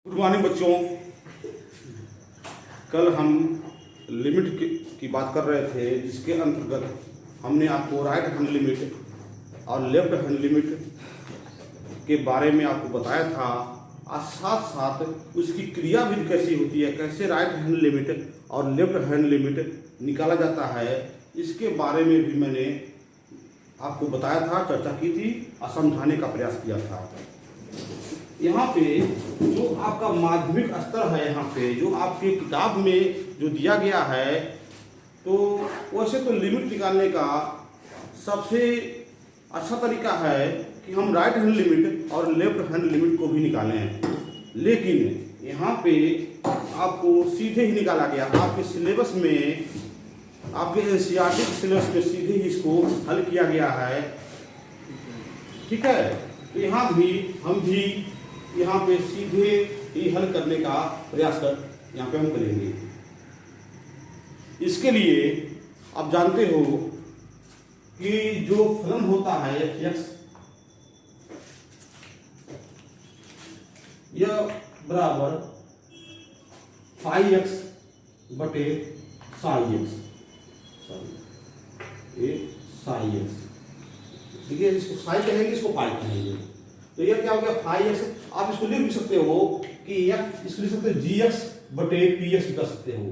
Good morning बच्चों। कल हम लिमिट की बात कर रहे थे, जिसके अंतर्गत हमने आपको राइट हैंड लिमिट और लेफ्ट हैंड लिमिट के बारे में आपको बताया था, और साथ साथ उसकी क्रियाविधि कैसी होती है, कैसे राइट हैंड लिमिट और लेफ्ट हैंड लिमिट निकाला जाता है, इसके बारे में भी मैंने आपको बताया था, चर्चा की थी और समझाने का प्रयास किया था। यहाँ पे जो आपका माध्यमिक स्तर है, यहाँ पे जो आपके किताब में जो दिया गया है, तो वैसे तो लिमिट निकालने का सबसे अच्छा तरीका है कि हम राइट हैंड लिमिट और लेफ्ट हैंड लिमिट को भी निकालें, लेकिन यहाँ पे आपको सीधे ही निकाला गया। आपके सिलेबस में, आपके एनसीईआरटी सिलेबस में सीधे ही इसको हल किया गया है। ठीक है, तो यहाँ भी हम भी यहाँ पे सीधे ही हल करने का प्रयास यहाँ पे हम करेंगे। इसके लिए आप जानते हो कि जो फलन होता है x, यह बराबर फाई x बटे साई x, साई x। ठीक है, इसको साई कहेंगे, इसको पाई कहेंगे। तो यह क्या हो गया, फाई एक्स। आप इसको लिख भी सकते हो कि एफ, इसको लिख सकते हो जी एक्स बटे पी एक्स कर सकते हो।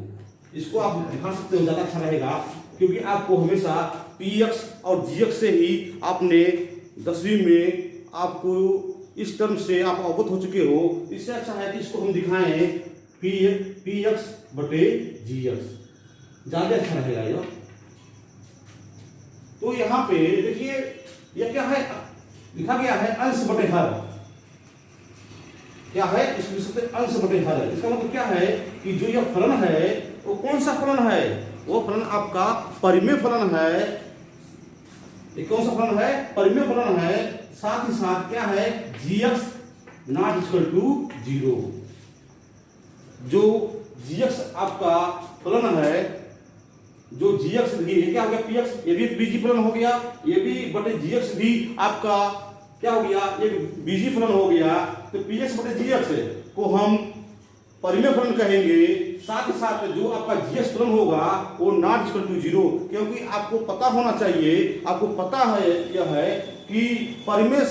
इसको आप दिखा सकते हो, ज़्यादा अच्छा रहेगा, क्योंकि आपको हमेशा पी एक्स और जी एक्स से ही आपने 10वीं में आपको इस टर्म से आप अवगत हो चुके हो। इससे अच्छा है कि इसको हम दिखाएं पी एक्स बटे जी एक्स, ज़्यादा अच्छा रहेगा यह। तो यहाँ पे देखिए, यह क्या है, लिखा गया है अंश बटे हर। क्या है, इसको लिख सकते हैं अंश बटे हर। इसका मतलब क्या है कि जो यह फलन है वो कौन सा फलन है, वो फलन आपका परिमेय फलन है। ये कौन सा फलन है, परिमेय फलन है। साथ ही साथ क्या है, gx नॉट इक्वल टू 0। जो gx आपका फलन है, जो gx भी, ये क्या हो गया px, ये भी बीजी फलन हो गया, ये भी बटे gx भी आपका क्या हो गया, ये बीजी फलन हो गया। तो px बटे gx को हम परिमेय फलन कहेंगे। साथ ही साथ जो आपका gx फलन होगा वो नॉट इक्वल टू 0, क्योंकि आपको पता होना चाहिए, आपको पता है यह है कि परिमेय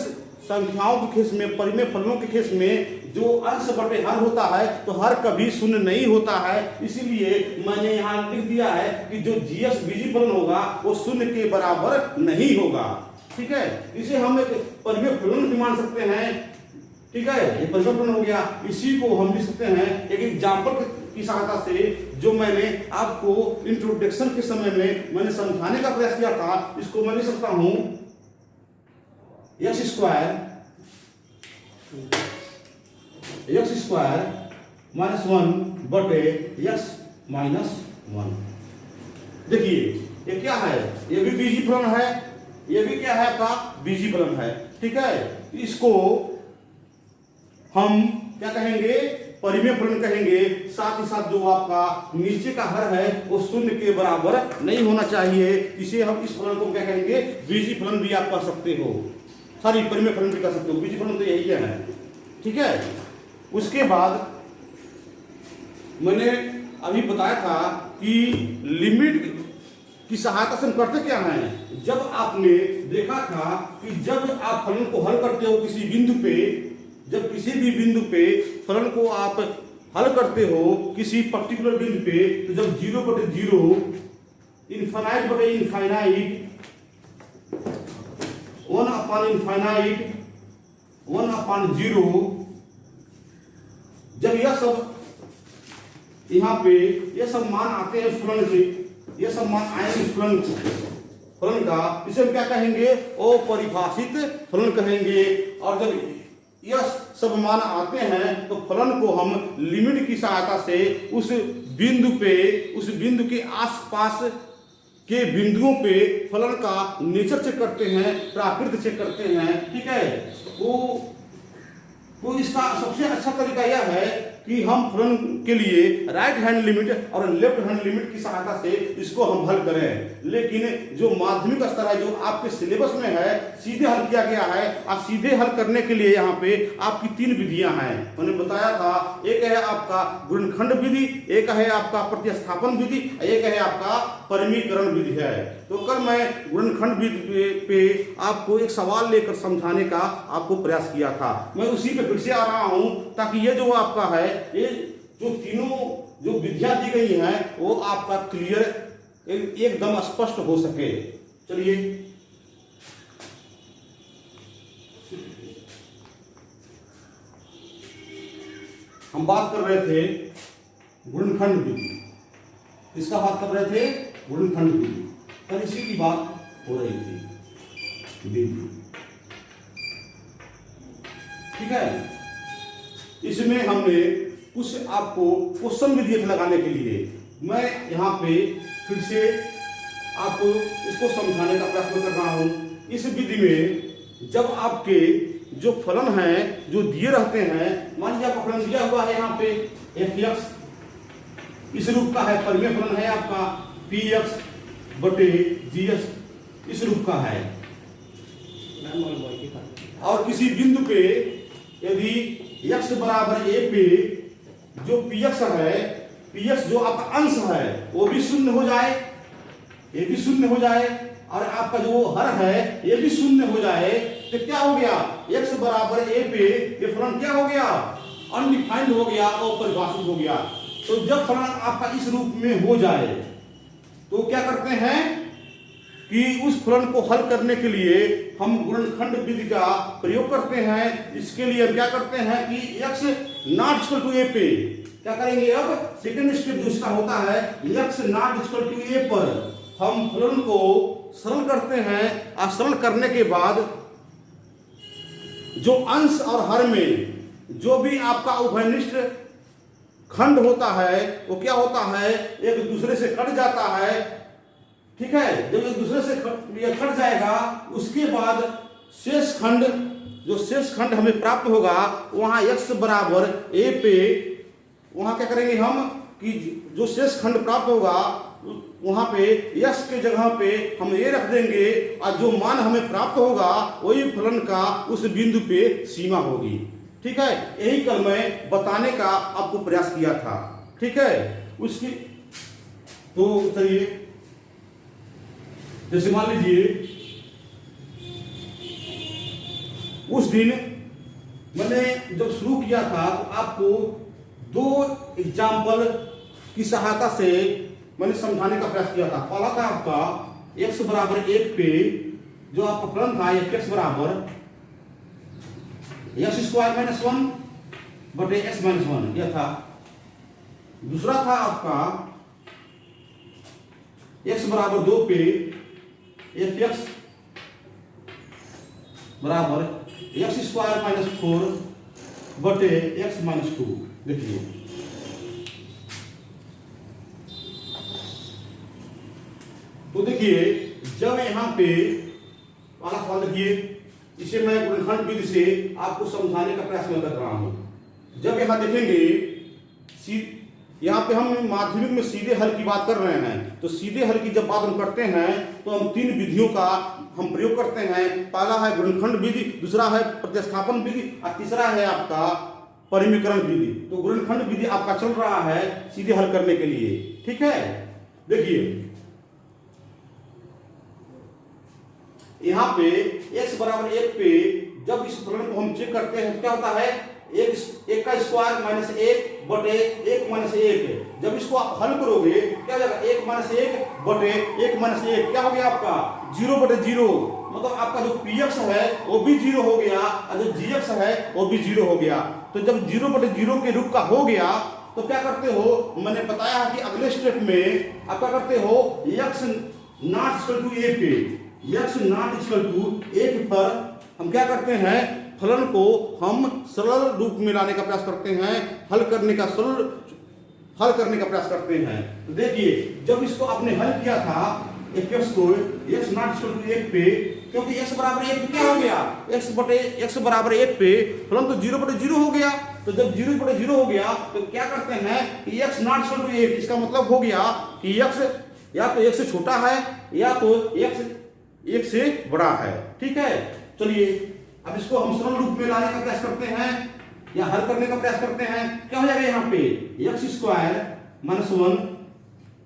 संख्याओं के केस में, परिमेय फलनों के केस में जो अंश बटे हर होता है तो हर कभी शून्य नहीं होता है। इसीलिए मैंने यहाँ लिख दिया है कि जो जीएस बीजी फलन होगा वो शून्य के बराबर नहीं होगा। ठीक है, इसे हम एक परिमेय फलन भी मान सकते हैं। ठीक है, ये परिमेय फलन हो गया। इसी को हम लिख सकते हैं एक एग्जाम्पल की सहायता से, जो मैंने आपको इंट्रोडक्शन के समय में मैंने समझाने का प्रयास किया था। इसको मैं लिख सकता हूं एक्स स्क्वायर माइनस 1 बटे एक्स माइनस 1। देखिए ये क्या है, ये भी बीजी फलन है, ये भी क्या है आपका बीजी फलन है। ठीक है, इसको हम क्या कहेंगे, परिमेय फलन कहेंगे। साथ ही साथ जो आपका नीचे का हर है वो शून्य के बराबर नहीं होना चाहिए। इसे हम इस फलन को क्या कहेंगे, बीजी फलन भी आप कर सकते हो, सॉरी परिमेय फलन भी कर सकते हो। बीजी फलन तो यही है। ठीक है, उसके बाद मैंने अभी बताया था कि लिमिट की सहायता से हम करते क्या है। जब आपने देखा था कि जब आप फलन को हल करते हो किसी बिंदु पे, जब किसी भी बिंदु पे फलन को आप हल करते हो किसी पर्टिकुलर बिंदु पे, तो जब 0 बटे 0, इनफाइनाइट बटे इनफाइनाइट, 1 अपॉन इनफाइनाइट, 1 अपॉन 0, जब यह सब यहाँ पे ये सब मान आते हैं फलन से, ये सब मान आएंगे फलन का, इसे हम क्या कहेंगे, अपरिभाषित फलन कहेंगे। और जब यह सब मान आते हैं तो फलन को हम लिमिट की सहायता से उस बिंदु पे, उस बिंदु के आसपास के बिंदुओं पे फलन का नेचर चेक करते हैं, प्राकृत चेक करते हैं। ठीक है, वो तो इसका सबसे अच्छा तरीका यह है कि हम फलन के लिए राइट हैंड लिमिट और लेफ्ट हैंड लिमिट की सहायता से इसको हम हल करें। लेकिन जो माध्यमिक स्तर है, जो आपके सिलेबस में है, सीधे हल किया गया है। और सीधे हल करने के लिए यहाँ पे आपकी 3 विधियां हैं। मैंने बताया था, एक है आपका गुणनखंड विधि, एक है आपका प्रतिस्थापन विधि, एक है आपका परिमीकरण विधि है। तो कल मैं गुणनखंड विधि पे आपको एक सवाल लेकर समझाने का आपको प्रयास किया था। मैं उसी पे फिर से आ रहा हूं ताकि ये जो आपका है, ये जो तीनों जो विधियां दी गई हैं वो आपका क्लियर एकदम स्पष्ट हो सके। चलिए हम बात कर रहे थे गुणनखंड विधि। किसका बात कर रहे थे? गुणनखंड विधि। पर इसी की बात हो रही थी विधि, ठीक है। इसमें हमने कुछ आपको क्वेश्चन भी दिए थे लगाने के लिए। मैं यहाँ पे फिर से आपको इसको समझाने का प्रयत्न कर रहा हूँ। इस विधि में जब आपके जो फलन हैं जो दिए रहते हैं, मान लीजिए आपका फलन दिया हुआ है यहाँ पे f(x) इस रूप का है, परिमेय फलन है आपका px बटे gx इस रूप का है। और किसी बिंदु पे यदि x बराबर a पे जो px है, px जो आपका अंश है वो भी शून्य हो जाए, ये भी शून्य हो जाए, और आपका जो हर है ये भी शून्य हो जाए, तो क्या हो गया? x बराबर a पे ये फलन क्या हो गया? अनडिफाइंड हो गया, अपरिभाषित हो गया। तो जब फलन आपका इस रूप में हो जाए तो क्या करते हैं कि उस फलन को हल करने के लिए हम गुणनखंड विधि का प्रयोग करते हैं। इसके लिए हम क्या करते हैं कि x not equal to a पे क्या करेंगे? अब सेकंड स्टेप जो इसका होता है, x not equal to a पर हम फलन को सरल करते हैं। और सरल करने के बाद जो अंश और हर में जो भी आपका उभयनिष्ठ खंड होता है वो क्या होता है? एक दूसरे से कट जाता है, ठीक है। जब एक दूसरे से कट जाएगा उसके बाद शेष खंड, जो शेष खंड हमें प्राप्त होगा वहां x बराबर a पे वहां क्या करेंगे हम कि जो शेष खंड प्राप्त होगा वहां पे x के जगह पे हम a रख देंगे, और जो मान हमें प्राप्त होगा वही फलन का उस बिंदु पे सीमा होगी, ठीक है। यही कल मैं बताने का आपको प्रयास किया था, ठीक है। उसकी तो चलिए, जैसे मान लीजिए उस दिन मैंने जब शुरू किया था तो आपको 2 एग्जाम्पल की सहायता से मैंने समझाने का प्रयास किया था। पहला था आपका x बराबर 1 पे जो आपका फलन था f(x) बराबर x² - 1 बटे x - 1 यह था। दूसरा था आपका x बराबर 2 पे f(x) बराबर x² - 4 बटे x - 2। देखिए तो देखिए जब यहाँ पे वाला सवाल देखिए, इसे मैं गुणनखंड विधि से आपको समझाने का प्रयास कर रहा हूं। जब यहाँ देखेंगे यहाँ पे हम माध्यमिक में सीधे हल की बात कर रहे हैं, तो सीधे हल की जब बात हम करते हैं तो हम 3 विधियों का हम प्रयोग करते हैं। पहला है गुणनखंड विधि, दूसरा है प्रतिस्थापन विधि, और तीसरा है आपका परिमीकरण विधि। तो गुणनखंड विधि आपका चल रहा है सीधे हल करने के लिए, ठीक है। देखिए यहाँ पे x बराबर 1 पे जब इस फलन को हम चेक करते हैं तो क्या होता है? 1 का स्क्वायर माइनस 1 बटे 1 माइनस 1। जब इसको आप हल करोगे क्या हो जाएगा? 1 माइनस 1 बटे 1 माइनस 1 क्या हो गया आपका? 0 बटे 0। मतलब आपका जो px है वो भी 0 हो गया और जो gx है वो भी 0 हो गया। तो जब 0 बटे 0 के रूप का हो गया तो क्या करते हो? मैंने बताया कि अगले स्टेप में आप क्या करते हो? x not equal to a पे x नॉट इक्वल टू 1 पर हम क्या करते हैं? फलन को हम सरल रूप में लाने का प्रयास करते हैं, हल करने का प्रयास करते हैं। तो देखिए जब इसको आपने हल किया था f(x) को x नॉट इक्वल टू 1 पे क्योंकि x बराबर 1 पे क्या हो गया, x बराबर 1 पे फलन तो 0/0 हो गया। तो जब 0/0 हो गया तो क्या करते हैं कि x नॉट इक्वल टू 1, इसका मतलब हो गया कि x या तो 1 से छोटा है या तो x 1 से बड़ा है। ठीक है, चलिए अब इसको हम सरल रूप में लाने का प्रयास करते हैं या हल करने का प्रयास करते हैं। क्या हो जाएगा यहाँ पे x² माइनस 1,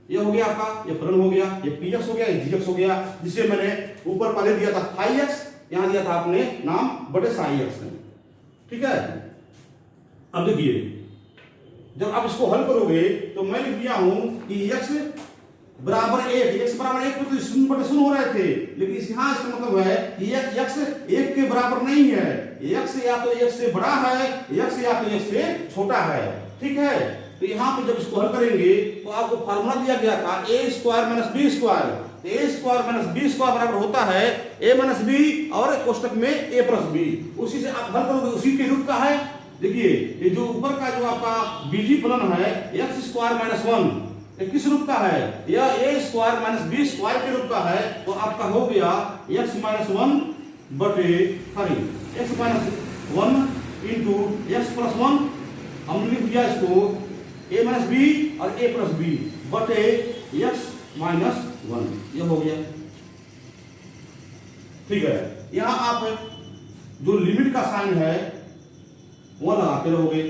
ये हो गया आपका, ये फलन हो गया, ये px हो गया, ये gx हो गया, जिसे मैंने ऊपर पहले दिया था phi x, यहां दिया था आपने नाम बटे psi x। ठीक है, अब देखिए जब आप इसको हल करोगे तो मैं लिख दिया हूं कि x बराबर 1, x बराबर 1 तो 0/0 हो रहे थे, लेकिन यहां इसका मतलब है कि x 1 के बराबर नहीं है, x या तो 1 से बड़ा है, x या तो 1 से छोटा है। ठीक है, तो यहाँ पे जब इसको हल करेंगे तो आपको फार्मूला दिया गया था a² minus b², a² minus b² बराबर होता है a माइनस b और कोष्टक में a प्लस b। उसी से आप हल करोगे, उसी के रूप का है। देखिए ये जो ऊपर का जो आपका बीजी फलन है x² माइनस 1, ये किस रूप का है, यह a² माइनस b² के रूप का है। तो आपका हो गया x माइनस 1 बटे x minus 1 into x plus 1, हम लिख दिया इसको a माइनस b और a प्लस b बटे x माइनस 1, ये हो गया। ठीक है, यहां आप जो लिमिट का साइन है वो लगाते रहोगे,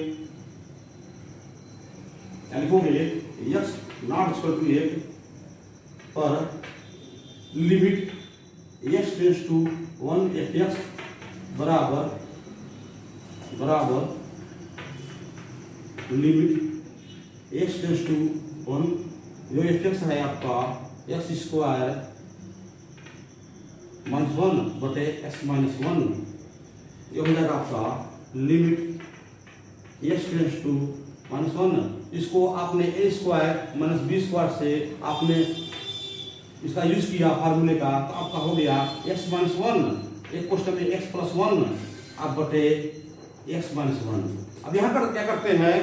लिखोगे x नॉट इक्वल टू 1 पर limit x tends to 1 fx बराबर लिमिट x टेंड्स टू 1, जो fx है आपका x² माइनस 1 बटे x माइनस 1, ये हो जाएगा आपका limit x tends to minus 1। इसको आपने a² माइनस b² से आपने इसका यूज किया फार्मूले का, तो आपका हो गया x माइनस 1, एक कोष्टक में x प्लस 1 आप बटे x माइनस 1। अब यहाँ क्या करते हैं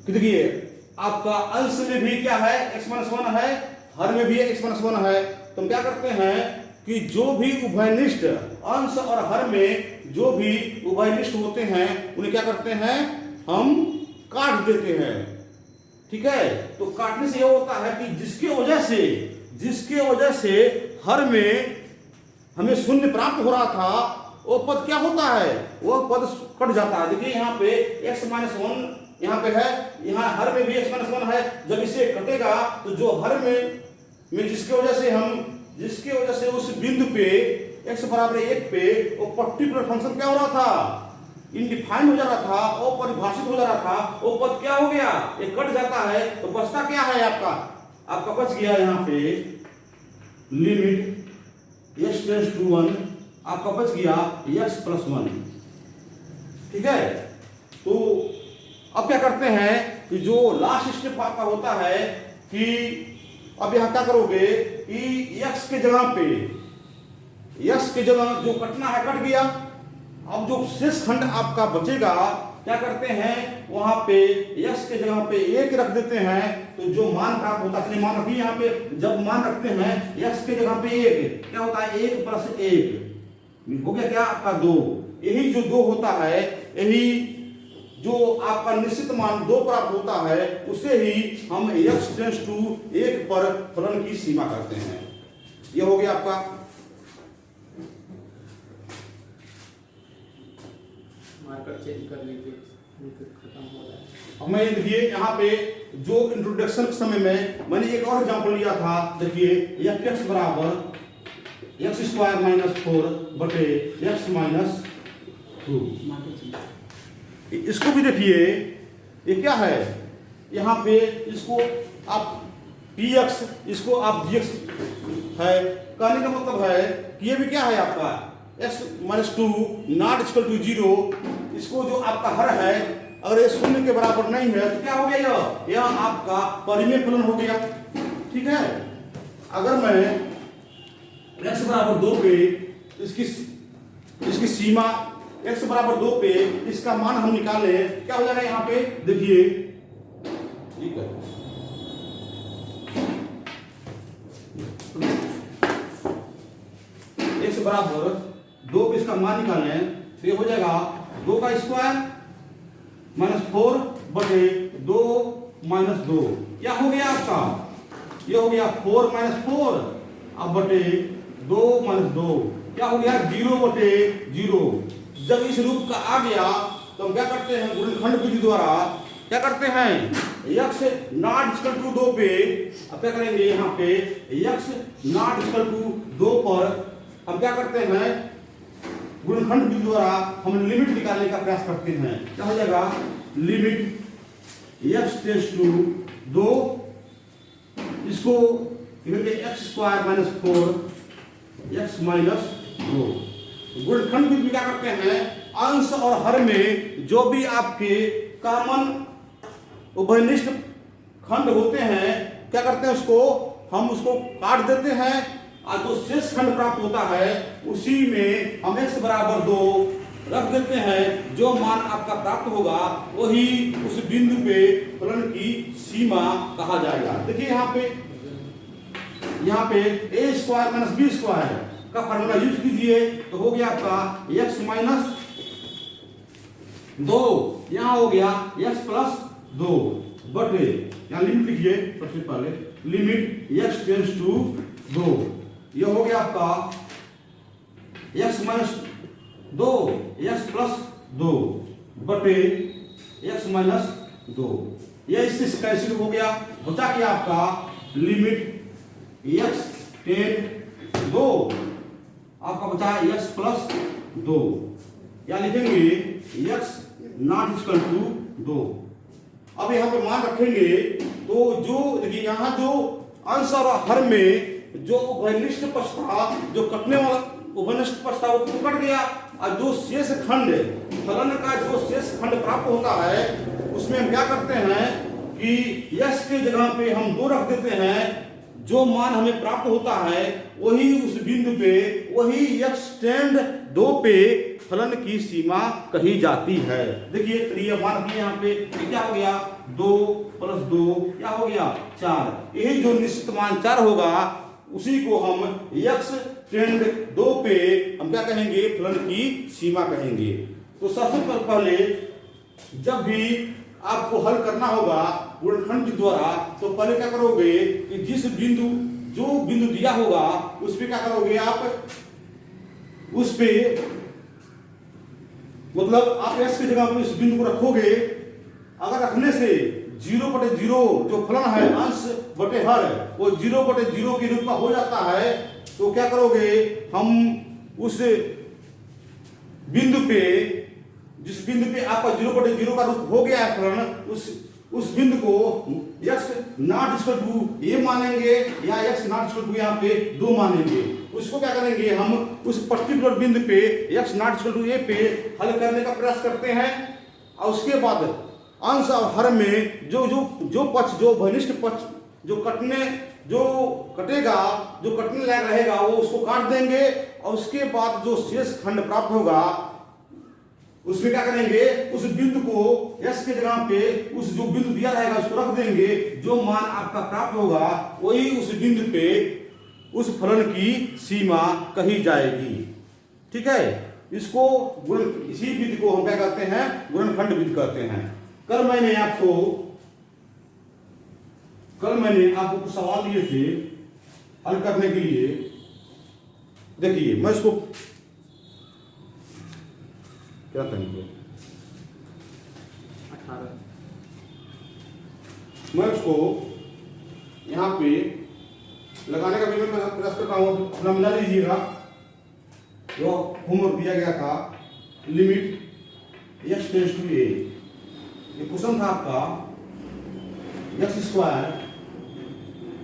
कि देखिए आपका अंश में भी क्या है x माइनस 1 है, हर में भी x माइनस 1 है। तो हम क्या करते हैं कि जो भी उभयनिष्ठ अंश और हर में जो भी उभयनिष्ठ होते हैं उन्हें क्या करते हैं, हम काट देते हैं। ठीक है, तो काटने से यह होता है कि जिसके वजह से हर में हमें शून्य प्राप्त हो रहा था, वो पद क्या होता है, वो पद कट जाता है। देखिए यहाँ पे x माइनस 1 यहाँ पे है, यहाँ हर में भी x माइनस 1 है। जब इसे कटेगा तो जो हर में जिसके वजह से उस बिंदु पे x बराबर 1 पे वो पर्टिकुलर फंक्शन क्या हो रहा था, इनडिफाइंड हो जा रहा था, अपरिभाषित हो जा रहा था, वो पद क्या हो गया, ये कट जाता है। तो बचता क्या है आपका बच गया यहाँ पे लिमिट x टेंड्स टू 1, आपका बच गया x प्लस 1। ठीक है, तो अब क्या करते हैं कि जो लास्ट स्टेप आपका होता है कि अब यहां क्या करोगे कि x के जगह जो कटना है कट गया। अब जो शेष खंड आपका बचेगा क्या करते हैं, वहां पे x के जगह पे 1 रख देते हैं। तो जो मान प्राप्त होता है, मान रखिए यहाँ पे, जब मान रखते हैं x के जगह पे 1 क्या होता है, 1 प्लस 1 हो गया क्या आपका 2। यही जो 2 होता है, यही जो आपका निश्चित मान 2 प्राप्त होता है, उसे ही हम x टेंड्स टू 1 पर फलन की सीमा करते हैं। यह हो गया आपका। मार्कर चेंज कर लीजिए, खत्म हो रहा है। अब मैं देखिए यहाँ पे जो इंट्रोडक्शन के समय में मैंने एक और एग्जांपल लिया था। देखिए x बराबर x² माइनस 4 बटे x माइनस 2। इसको भी देखिए, ये क्या है, यहाँ पे इसको आप px, इसको आप gx है। कहने का मतलब है कि ये भी क्या है आपका x minus 2 not equal to 0। इसको जो आपका हर है, अगर ये शून्य के बराबर नहीं है तो क्या हो गया, यह आपका परिमेय फलन हो गया। ठीक है, अगर मैं x बराबर 2 पे इसकी सीमा x बराबर 2 पे इसका मान हम निकाले, क्या हो जाएगा यहाँ पे देखिए। ठीक है, बराबर 2 पे इसका मान निकालें तो ये हो जाएगा 2 का स्क्वायर -4 बटे 2 - 2, क्या हो गया आपका, ये हो गया 4 - 4 अब बटे 2 - 2, क्या हो गया 0 बटे 0। जब इस रूप का आ गया तो हम क्या करते हैं, गुणनखंड विधि द्वारा क्या करते हैं, x नॉट इक्वल टू 2 पे अब क्या करेंगे, यहाँ पे x नॉट इक्वल टू 2 पर हम क्या करते हैं, गुणनखंड विधि द्वारा हम लिमिट निकालने का प्रयास करते हैं। क्या हो जाएगा, लिमिट x टेंड्स टू 2, इसको x स्क्वायर -4 x -2। गुणनखंड विधि में क्या करते हैं, अंश और हर में जो भी आपके कॉमन उभयनिष्ठ खंड होते हैं क्या करते हैं, हम उसको काट देते हैं और जो शेष खंड प्राप्त होता है उसी में हम x बराबर 2 रख देते हैं। जो मान आपका प्राप्त होगा वही उस बिंदु पे फलन की सीमा कहा जाएगा। देखिए यहाँ पे a स्क्वायर - b स्क्वायर का फॉर्मूला यूज कीजिए तो हो गया आपका x -2, यहाँ हो गया x + 2 बटे, यहाँ लिमिट लिखिए सबसे पहले, लिमिट x टेंड्स टू 2, ये हो गया आपका x -2 x + 2 बटे x -2, यह इससे कैंसिल हो गया, बचा क्या आपका लिमिट x टेंड 2 आपका बचा x + 2, या लिखेंगे x नॉट इक्वल टू 2। अब यहाँ पे मान रखेंगे तो जो देखिए यहाँ जो अंश और हर में जो उभयनिष्ठ पक्ष था, जो कटने वाला उभयनिष्ठ पक्ष था वो कट गया और जो शेष खंड फलन का जो शेष खंड प्राप्त होता है उसमें हम क्या करते हैं कि x के जगह पे हम 2 रख देते हैं, जो मान हमें प्राप्त होता है वही उस बिंदु पे वही x टेंड 2 पे फलन की सीमा कही जाती है। देखिए ये मान रखिए यहाँ पे क्या हो गया 2 + 2 क्या हो गया 4, यही जो निश्चित मान 4 होगा उसी को हम x टेंड 2 पे हम क्या कहेंगे, फलन की सीमा कहेंगे। तो सबसे पहले जब भी आपको हल करना होगा गुणनखंड द्वारा तो पहले क्या करोगे कि जिस बिंदु जो बिंदु दिया होगा उस पे क्या करोगे आप, उस पे मतलब आप x की जगह पर इस बिंदु को रखोगे, अगर रखने से 0 बटे 0 जो फलन है अंश बटे हर वो 0 बटे 0 के रूप में हो जाता है, तो क्या करोगे, हम उस बिंदु पे जिस बिंदु पे आपका 0 बटे 0 का रूप हो गया है फलन, उस बिंदु को x not equal to a मानेंगे या x नॉट इक्वल टू यहाँ पे 2 मानेंगे। उसको क्या करेंगे, हम उस पर्टिकुलर बिंदु पे x not equal to a पे हल करने का प्रयास करते हैं और उसके बाद अंश और हर में जो पक्ष जो घनिष्ठ पक्ष जो कटेगा जो कटने लायक रहेगा वो उसको काट देंगे और उसके बाद जो शेष खंड प्राप्त होगा उसमें क्या करेंगे, उस बिंदु को x के जगह पे उस जो बिंदु दिया रहेगा उसको रख देंगे, जो मान आपका प्राप्त होगा वही उस बिंदु पे उस फलन की सीमा कही जाएगी। ठीक है, इसको इसी विधि को हम क्या कहते हैं, गुणनखंड विधि कहते हैं। कल मैंने आपको कुछ सवाल दिए थे हल करने के लिए। देखिए मैं इसको क्या कहेंगे 18 मैं उसको यहाँ पे लगाने का भी मैं प्रयास करता हूँ, अपना मिला लीजिएगा। जो होमवर्क दिया गया था limit x tends to a, ये क्वेश्चन था आपका x square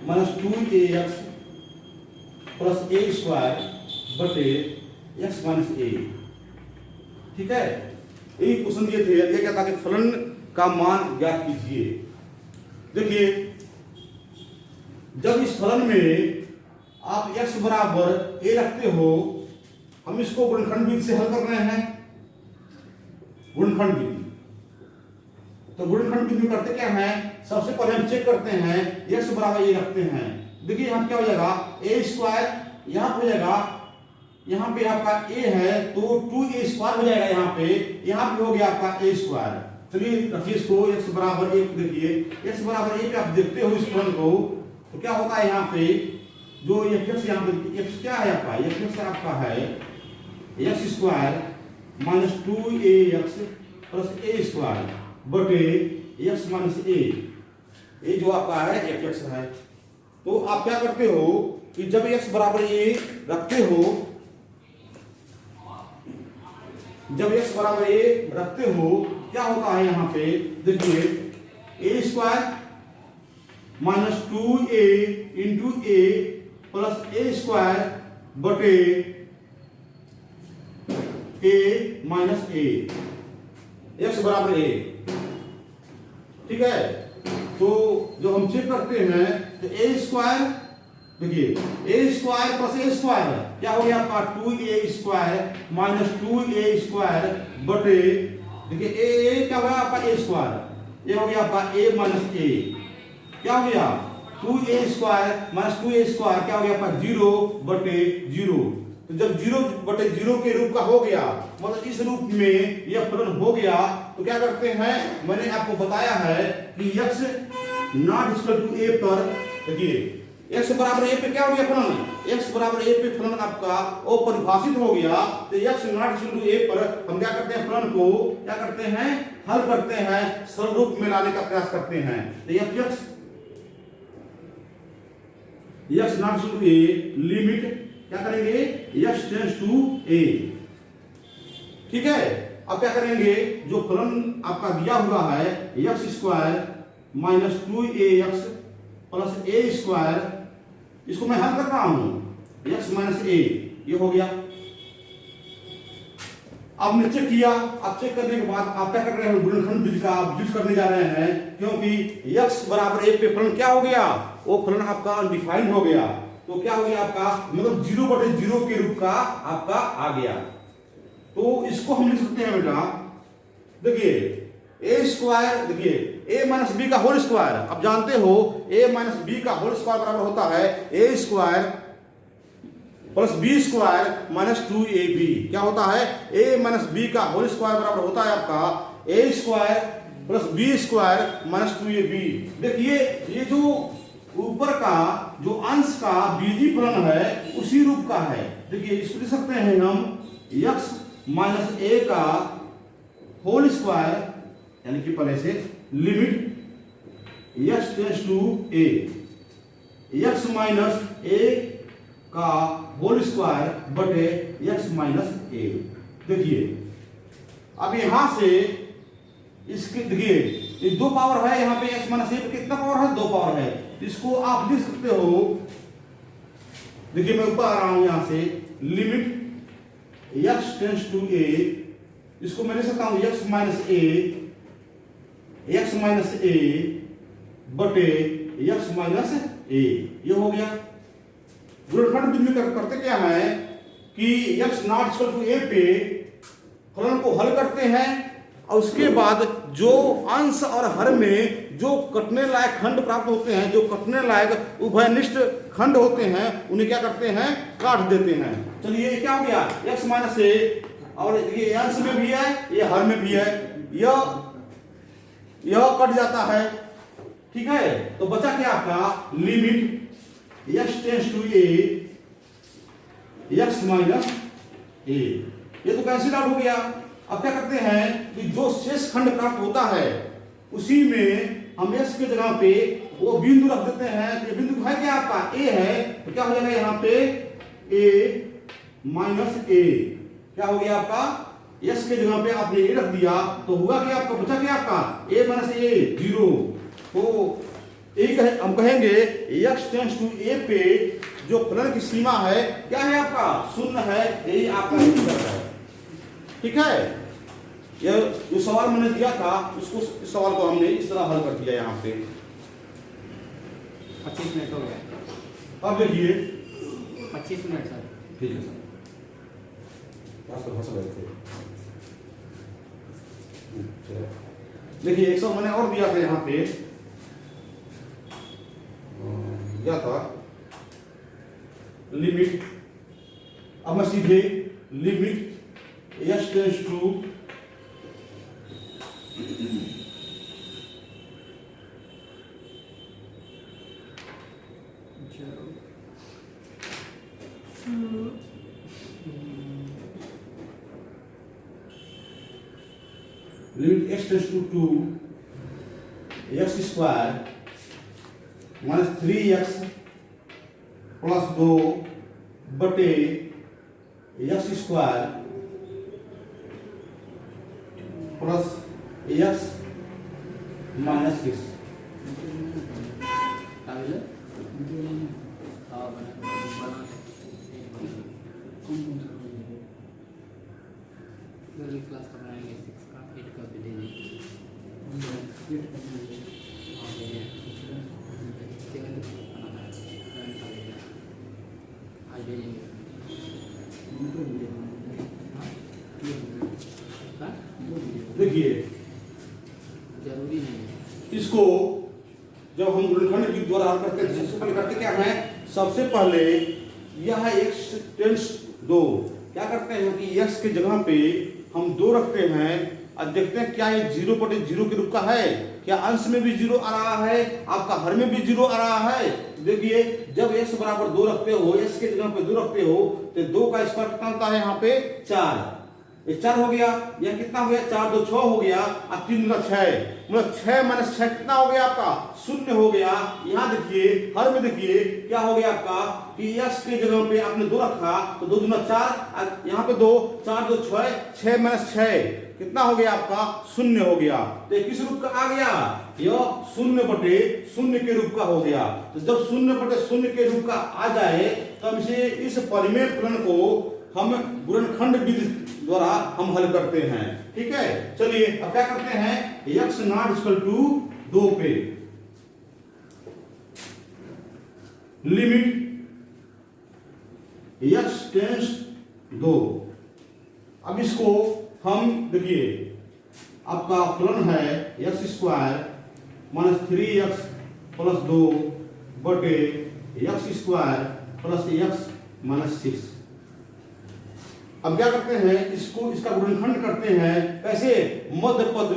-2ax + a square बटे x - a। ठीक है, यही क्वेश्चन दिए थे। ये क्या था कि फलन का मान ज्ञात कीजिए। देखिए जब इस फलन में आप x बराबर a रखते हो, हम इसको गुणनखंड विधि से हल कर रहे हैं। गुणनखंड विधि, तो गुणनखंड विधि में करते क्या है, सबसे पहले हम चेक करते हैं x बराबर a रखते हैं। देखिए यहाँ क्या हो जाएगा a स्क्वायर, यहाँ हो जाएगा यहाँ पे आपका a है तो 2a² हो जाएगा। यहाँ पे हो गया आपका a²। चलिए रखिए इसको, x बराबर 1 देखिए, x बराबर 1 आप देखते हो इस फलन को, तो क्या होता है यहाँ पे जो fx यहाँ पे x क्या है आपका, fx आपका है x² minus 2ax plus a² बटे x माइनस a, ये जो आपका है fx है। तो आप क्या करते हो कि जब x बराबर a रखते हो, जब x बराबर a रखते हो क्या होता है यहाँ पे देखिए a² minus 2a into a plus a² बटे a माइनस a, x बराबर a। ठीक है, तो जो हम चेक करते हैं तो a² देखिए a² प्लस a² क्या हो गया आपका 2a² माइनस 2a² बटे देखिए a क्या हो गया आपका a², ये हो गया आपका a माइनस a, क्या हो गया 2a² माइनस 2a² क्या हो गया आपका 0 बटे 0। तो जब 0 बटे 0 के रूप का हो गया, मतलब इस रूप में यह फलन हो गया, तो क्या करते हैं, मैंने आपको बताया है कि x not equal to a पर देखिए x बराबर a पे क्या हो गया फलन, x बराबर a पे फलन आपका अपरिभाषित हो गया। तो x not equal to a पर हम क्या करते हैं, फलन को क्या करते हैं, हल करते हैं, सरल रूप में लाने का प्रयास करते हैं। तो x not equal to a limit क्या करेंगे, x टेंड्स टू a। ठीक है, अब क्या करेंगे, जो फलन आपका दिया हुआ है x² minus 2ax plus a², इसको मैं हल कर रहा हूं, x माइनस a, ये हो गया। आपने चेक किया, अब चेक करने के बाद आप क्या कर रहे हैं, गुणनखंड विधि का आप यूज करने जा रहे हैं, क्योंकि x बराबर a पे फलन क्या हो गया, वो फलन आपका अनडिफाइंड हो गया। तो क्या हो गया आपका, मतलब 0 बटे 0 के रूप का आपका आ गया। तो इसको हम लिख सकते हैं बेटा, देखिए a² देखिए a माइनस बी का होल स्क्वायर, अब जानते हो a माइनस बी का होल स्क्वायर बराबर होता है a² plus b² minus 2ab, क्या होता है a माइनस बी का होल स्क्वायर बराबर होता है आपका a² plus b² minus 2ab। देखिए ये जो ऊपर का जो अंश का बीजी फलन है उसी रूप का है। देखिए इसको लिख सकते हैं हम x माइनस a का होल स्क्वायर, यानी कि पहले से limit x tends to a, x minus a का होल स्क्वायर बटे x माइनस a। देखिए अब यहां से इसके देखिए ये 2 पावर है, यहाँ पे x माइनस a पे कितना पावर है, 2 पावर है। इसको आप लिख सकते हो, देखिए मैं ऊपर आ रहा हूं यहां से limit x tends to a, इसको मैं लिख सकता हूं x माइनस a बटे x माइनस a, ये हो गया। गुणनखंड विधि में करते क्या है कि x not equal to a पे फलन को हल करते हैं, और उसके बाद जो अंश और हर में जो कटने लायक खंड प्राप्त होते हैं, जो कटने लायक उभयनिष्ठ खंड होते हैं, उन्हें क्या करते हैं, काट देते हैं। चलिए क्या हो गया, x माइनस a, और ये अंश में भी है, ये हर में भी है, यह कट जाता है। ठीक है, तो बचा क्या आपका, limit x tends to a x minus a, ये तो कैंसिल आउट हो गया। अब क्या करते हैं कि जो शेष खंड प्राप्त होता है उसी में हम x के जगह पे वो बिंदु रख देते हैं। ये बिंदु है क्या आपका, a है, तो क्या हो जाएगा यहाँ पे a माइनस a, क्या हो गया आपका, x के जगह पे आपने a रख दिया, तो हुआ क्या आपका, बचा क्या आपका a माइनस a 0। तो एक हम कहेंगे x टेंड्स टू a पे जो फलन की सीमा है क्या है आपका, 0 है, यही आपका उत्तर है। ठीक है, यह जो सवाल मैंने दिया था उसको, इस सवाल को हमने इस तरह हल कर दिया यहाँ पे। 25 मिनट हो गया। अब देखिए 25 मिनट सर। ठीक है सर, देखिए एक सवाल मैंने और दिया था यहाँ पे, दिया था लिमिट अब मैं सीधे limit x tends to limit x tends to 2 x square minus 3x plus 2 बटे x square plus x minus 6। Class का बनाएंगे 6 का 8 का भी दे देखिए जरूरी नहीं है। इसको जब हम गुणनखंड के द्वारा हल करते हैं सबसे पहले करते क्या है, सबसे पहले यह x टेंस 2 क्या करते हैं कि x की जगह पे हम 2 रखते हैं और देखते हैं क्या ये 0/0 के रूप का है, क्या अंश में भी 0 आ रहा है, आपका हर में भी 0 आ रहा है। देखिए जब x बराबर 2 रखते हो, x के जगह पे 2 रखते हो तो 2 का स्क्वायर कितना होता है, यहाँ पे 4, ये 4 हो गया, यह कितना हो गया 4 2 6 हो गया और 3 गुना 6, मतलब 6 माइनस 6 कितना हो गया आपका 0 हो गया। यहाँ देखिए हर में देखिए क्या हो गया आपका कि x के जगह पे आपने 2 रखा तो 2 गुना 4, यहाँ पे 2 4 2 6, 6 माइनस 6 कितना हो गया आपका 0 हो गया। तो किस रूप का आ गया, यह 0/0 के रूप का हो गया। तो जब 0/0 के रूप का आ जाए तब इसे इस परिमेय फलन को हम गुणनखंड विधि द्वारा हम हल करते हैं। ठीक है, चलिए अब क्या करते हैं, x नॉट इक्वल टू 2 पे लिमिट x टेंस 2। अब इसको हम देखिए आपका फलन है x square minus 3x plus 2 बटे x square plus x minus 6। अब क्या करते हैं, इसको इसका गुणनखंड करते हैं कैसे, मध्य पद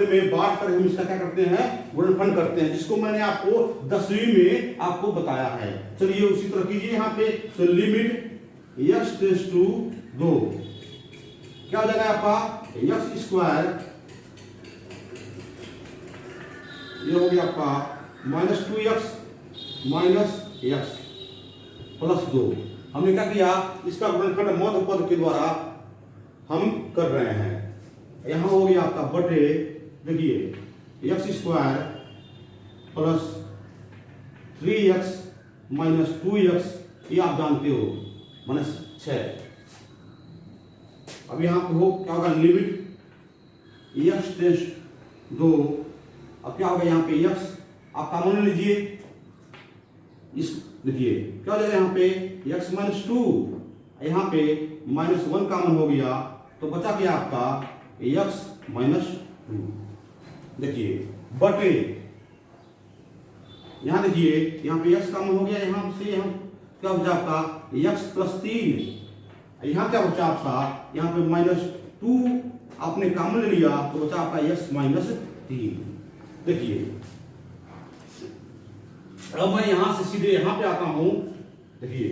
में बांट कर हम इसका क्या करते हैं, गुणनखंड करते हैं, जिसको मैंने आपको 10वीं में आपको बताया है। चलिए उसी तरह कीजिए यहाँ पे, तो लिमिट x टेंस टू 2 क्या हो जाएगा आपका x स्क्वायर, ये हो गया आपका minus 2x minus x plus 2। हमने क्या किया, इसका गुणनखंड मध्य पद के द्वारा हम कर रहे हैं। यहां हो गया आपका बटे देखिए x square plus 3x minus 2x, ये आप जानते हो माइनस 6। अब यहां पे हो क्या होगा, लिमिट x टेंस 2, अब क्या होगा यहाँ पे x आप कॉमन लीजिए, इस देखिए क्या हो जाएगा यहाँ पे x माइनस 2, यहाँ पे माइनस 1 कॉमन हो गया तो बचा क्या आपका x माइनस 2। देखिए बटे यहाँ देखिए यहाँ पे x कॉमन हो गया, यहाँ से यहाँ क्या बचा आपका x प्लस 3, यहाँ क्या बचा आपका यहाँ पे माइनस 2 आपने कॉमन ले लिया तो बचा आपका x माइनस 3। देखिए अब मैं यहां से सीधे यहां पे आता हूं, देखिए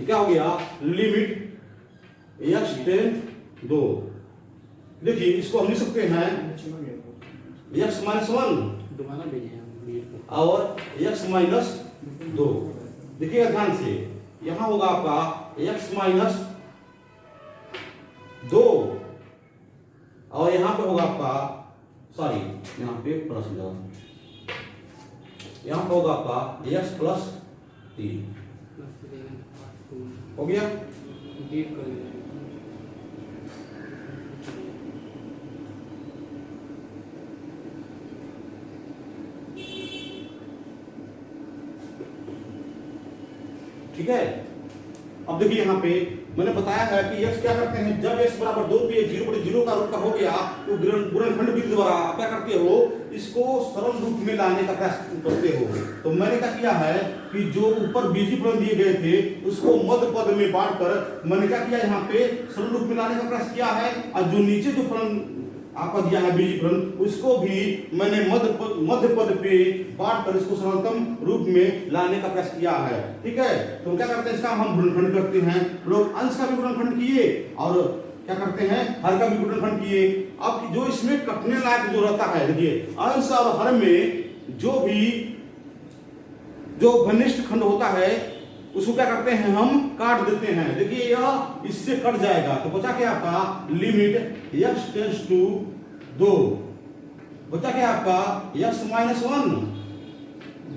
क्या हो गया, लिमिट x टेंस 2, देखिए इसको हम लिख सकते हैं x माइनस 1 और x माइनस 2। देखिएगा ध्यान से, यहां होगा आपका x माइनस 2 और यहां पे होगा आपका सॉरी यहां पे प्लस लगा, यहां पे होगा आपका x प्लस 3 हो गया। ठीक है, अब देखिए यहां पे मैंने बताया है कि x क्या करते हैं, जब x बराबर 2 पे 0/0 का रूप का हो गया तो गुणनखंड विधि द्वारा आप क्या करते हो, इसको सरल रूप में लाने का प्रयास करते हो। तो मैंने क्या किया है कि जो ऊपर बीजीय फलन दिए गए थे उसको मध्य पद में बांटकर मैंने क्या किया, यहाँ पे सरल रूप में लाने का प्रयास किया है, और जो नीचे जो फलन आपका दिया है बीजीय फलन उसको भी मैंने मध्य पद पे बांट कर इसको सरलतम रूप में लाने का प्रयास किया है। ठीक है, तो क्या करते हैं, इसका हम गुणनखंड करते हैं। लोग अंश का भी गुणनखंड किए और क्या करते हैं, हर का भी गुणनखंड किए। अब जो इसमें कटने लायक जो रहता है, देखिए अंश और हर में जो भी जो घनिष्ठ खंड होता है उसको क्या करते हैं, हम काट देते हैं। देखिए यह इससे कट जाएगा तो बचा क्या आपका, लिमिट x टेंड्स टू 2, बचा क्या आपका x-1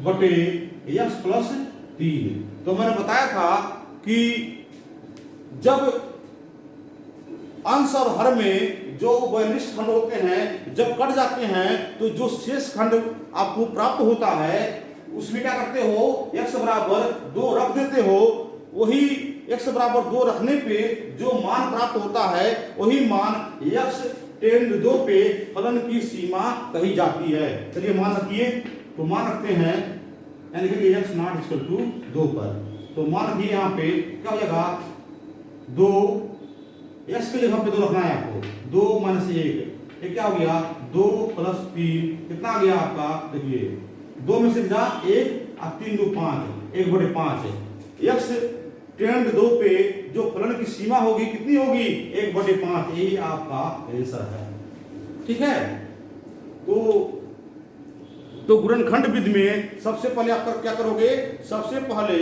बटे x प्लस 3। तो मैंने बताया था कि जब अंश और हर में जो घनिष्ठ खंड होते हैं जब कट जाते हैं तो जो शेष खंड आपको प्राप्त होता है उसमें क्या करते हो, x बराबर 2 रख देते हो। वही x बराबर 2 रखने पे जो मान प्राप्त होता है वही मान x टेंड 2 पे फलन की सीमा कही जाती है। चलिए मान रखिए, तो मान रखते हैं यानी कि x नॉट इक्वल टू 2 पर, तो मान रखिए यहाँ पे क्या हो जाएगा, 2 x के जगह पे 2 रखना है आपको, 2 - 1 ये क्या हो गया, 2 + 3 कितना आ गया आपका, देखिए 2 में से जा 1 और 3 2 5, 1/5 है। x टेंड 2 पे जो फलन की सीमा होगी कितनी होगी, 1/5, यही आपका आंसर है। ठीक है, तो गुणनखंड विधि में सबसे पहले आप क्या करोगे, सबसे पहले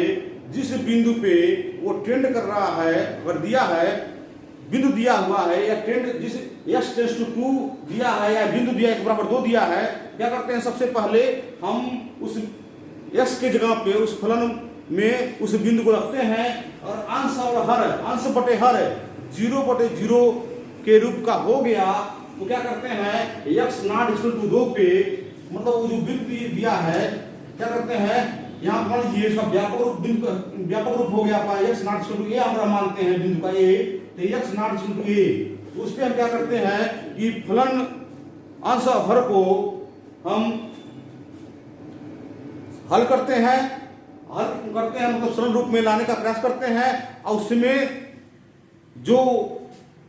जिस बिंदु पे वो टेंड कर रहा है, अगर दिया है बिंदु दिया हुआ है या टेंड जिस x टेंड्स टू 2 दिया है या बिंदु दिया x बराबर 2 दिया है, क्या करते हैं, सबसे पहले हम उस x के जगह पे उस फलन में उस बिंदु को रखते हैं और अंश और हर, अंश बटे हर 0/0 के रूप का हो गया तो क्या करते हैं, x नॉट इक्वल टू 2 पे मतलब वो जो बिंदु दिया है क्या करते हैं, यहाँ मान लीजिए इसका व्यापक रूप हो गया आपका x not equal to a, हम मानते हैं बिंदु का a, तो x not equal to a, तो उस पे हम क्या करते हैं कि फलन अंश और हर को हम हल करते हैं मतलब सरल रूप में लाने का प्रयास करते हैं और उसमें जो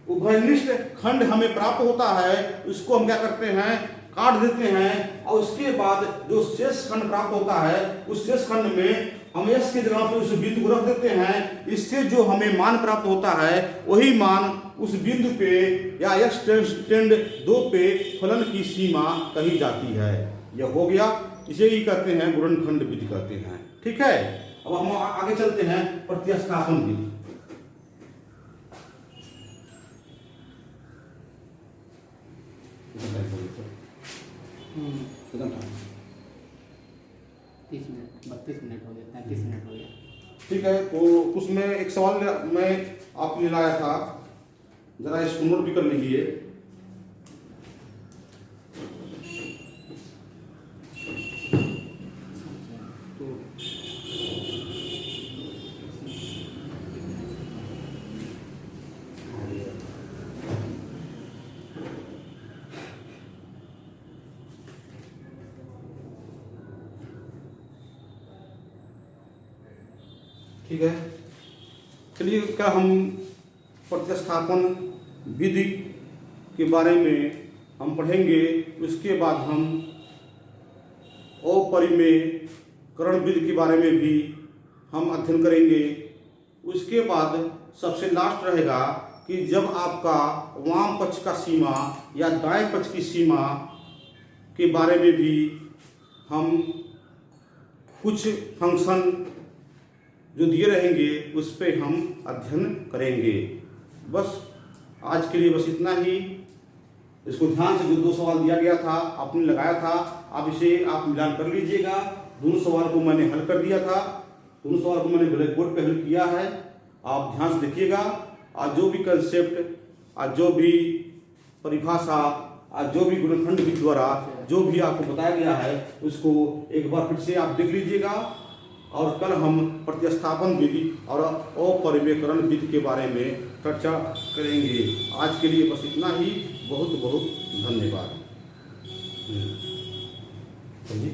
उभयनिष्ठ खंड हमें प्राप्त होता है उसको हम क्या करते हैं, काट देते हैं और उसके बाद जो शेष खंड प्राप्त होता है उस शेष खंड में हम x के जगह पे उस बिंदु को रख देते हैं। इससे जो हमें मान प्राप्त होता है वही मान उस बिंदु पे या x टेंड 2 पे फलन की सीमा कही जाती है। यह हो गया, इसे ही कहते हैं गुणनखंड विधि कहते हैं। ठीक है, अब हम आगे चलते हैं प्रतिस्थापन विधि। कितना टाइम, 30 मिनट 32 मिनट हो गया, 33 मिनट हो गया। ठीक है, तो उसमें एक सवाल मैं आपके लिए लाया था, जरा इसको नोट भी कर लीजिए। ठीक है, चलिए क्या हम प्रतिस्थापन विधि के बारे में हम पढ़ेंगे, उसके बाद हम अपरिमेयकरण विधि के बारे में भी हम अध्ययन करेंगे। उसके बाद सबसे लास्ट रहेगा कि जब आपका वाम पक्ष का सीमा या दाएं पक्ष की सीमा के बारे में भी हम कुछ फंक्शन जो दिए रहेंगे उस पर हम अध्ययन करेंगे। बस आज के लिए बस इतना ही। इसको ध्यान से, जो 2 सवाल दिया गया था आपने लगाया था, आप इसे आप मिलान कर लीजिएगा। दोनों सवाल को मैंने हल कर दिया था, दोनों सवाल को मैंने ब्लैक बोर्ड पे हल किया है। आप ध्यान से देखिएगा और जो भी कंसेप्ट और जो भी परिभाषा और जो भी गुणनखंड विधि द्वारा जो भी आपको बताया गया है उसको एक बार फिर से आप देख लीजिएगा और कल हम प्रतिस्थापन विधि और अपरिमेयकरण विधि के बारे में चर्चा करेंगे। आज के लिए बस इतना ही। बहुत बहुत धन्यवाद। जी।